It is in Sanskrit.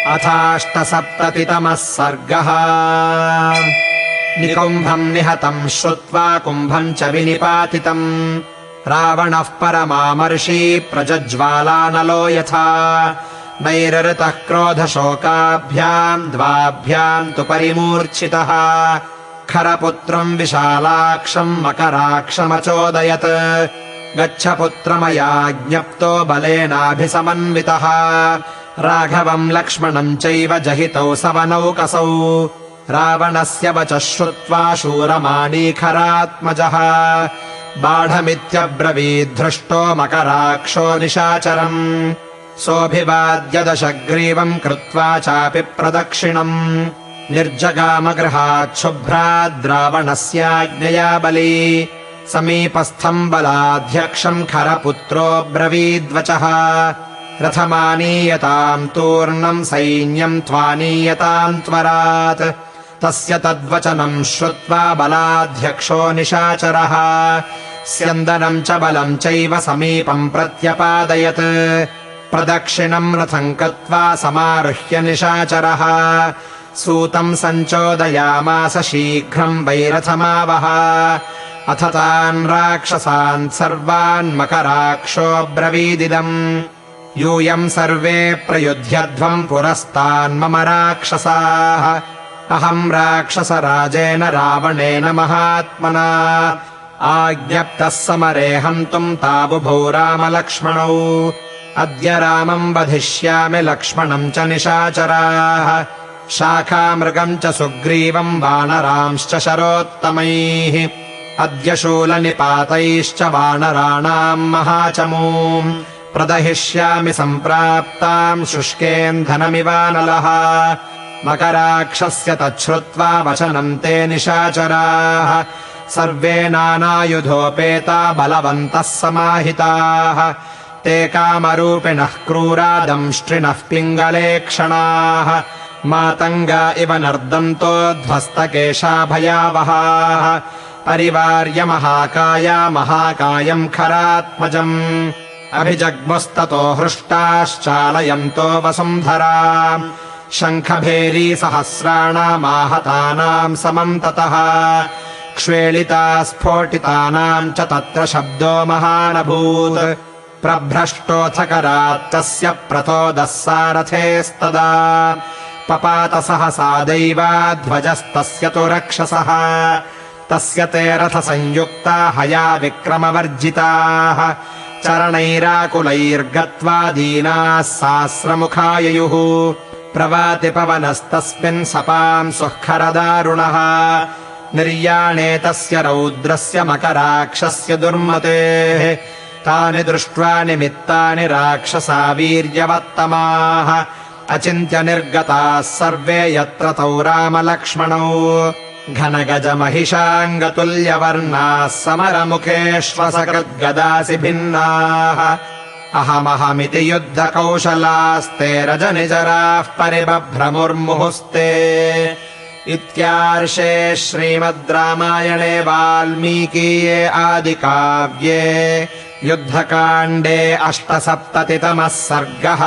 अथाष्टसप्ततितमः सर्गः। निकुम्भम् निहतम् श्रुत्वा कुम्भम् च विनिपातितम् रावणः परमामर्षि प्रजज्वालानलो यथा नैरृतः क्रोधशोकाभ्याम् द्वाभ्याम् तु परिमूर्च्छितः खरपुत्रम् विशालाक्षम् मकराक्षमचोदयत् गच्छ पुत्रमया ज्ञप्तो बलेनाभिसमन्वितः राघवम् लक्ष्मणम् चैव जहितौ सवनौकसौ रावणस्य वचः श्रुत्वा शूरमाणीखरात्मजः बाढमित्यब्रवीद्धृष्टो मकराक्षो निशाचरम् सोऽभिवाद्य दशग्रीवम् कृत्वा चापि प्रदक्षिणम् निर्जगामगृहाच्छुभ्राद्रावणस्याज्ञया बली समीपस्थम् बलाध्यक्षम् खरपुत्रोऽब्रवीद्वचः रथमानीयताम् तूर्णम् सैन्यम् त्वानीयताम् त्वरात् तस्य तद्वचनम् श्रुत्वा बलाध्यक्षो निशाचरः स्यन्दनम् च बलम् चैव समीपम् प्रत्यपादयत् प्रदक्षिणम् रथम् कृत्वा समारुह्य निशाचरः सूतम् सञ्चोदयामास शीघ्रम् वैरथमावह अथ तान् राक्षसान् सर्वान् मकराक्षोऽब्रवीदिदम् यूयम् सर्वे प्रयुध्यध्वम् पुरस्तान् मम राक्षसाः अहम् राक्षसराजेन रावणेन महात्मना आज्ञप्तः समरे हन्तुम् ताबुभौ रामलक्ष्मणौ अद्य रामम् वधिष्यामि लक्ष्मणम् च निशाचराः शाखामृगम् च सुग्रीवम् वानरांश्च शरोत्तमैः अद्य शूलनिपातैश्च वानराणाम् महाचमूम् प्रदहिष्यामि सम्प्राप्ताम् शुष्केन्धनमिवानलः मकराक्षस्य तच्छ्रुत्वा वचनम् ते निशाचराः सर्वे नानायुधोपेता बलवन्तः समाहिताः ते कामरूपिणः क्रूरा दंष्ट्रिणः पिङ्गलेक्षणाः मातङ्गा इव नर्दन्तो ध्वस्तकेशा भयावहाः परिवार्य महाकाया महाकायम् खरात्मजम् अभिजग्मुस्ततो हृष्टाश्चालयन्तो वसुन्धरा शङ्खभेरी सहस्राणामाहतानाम् समम् ततः क्ष्वेलिता स्फोटितानाम् च तत्र शब्दो महानभूत् प्रभ्रष्टोऽथकरात्तस्य प्रतोदः सारथेस्तदा पपात सहसा दैवाध्वजस्तस्य तु रक्षसः तस्य ते रथसंयुक्ता हया विक्रमवर्जिताः चरणैराकुलैर्गत्वा दीनाः सास्रमुखाययुः प्रवाति पवनस्तस्मिन् सपाम् सुःखरदारुणः निर्याणे तस्य रौद्रस्य मकराक्षस्य दुर्मतेः तानि दृष्ट्वा निमित्तानि राक्षसा वीर्यवत्तमाः अचिन्त्य निर्गताः सर्वे यत्र तौ रामलक्ष्मणौ घनगजमहिषाङ्गतुल्यवर्णाः समरमुखेष्वसकृद्गदासि भिन्नाः अहमहमिति युद्धकौशलास्ते रजनिजराः परिबभ्रमुर्मुहुस्ते। इत्यार्षे श्रीमद् रामायणे वाल्मीकीये आदिकाव्ये युद्धकाण्डे 8सप्ततितमः सर्गः।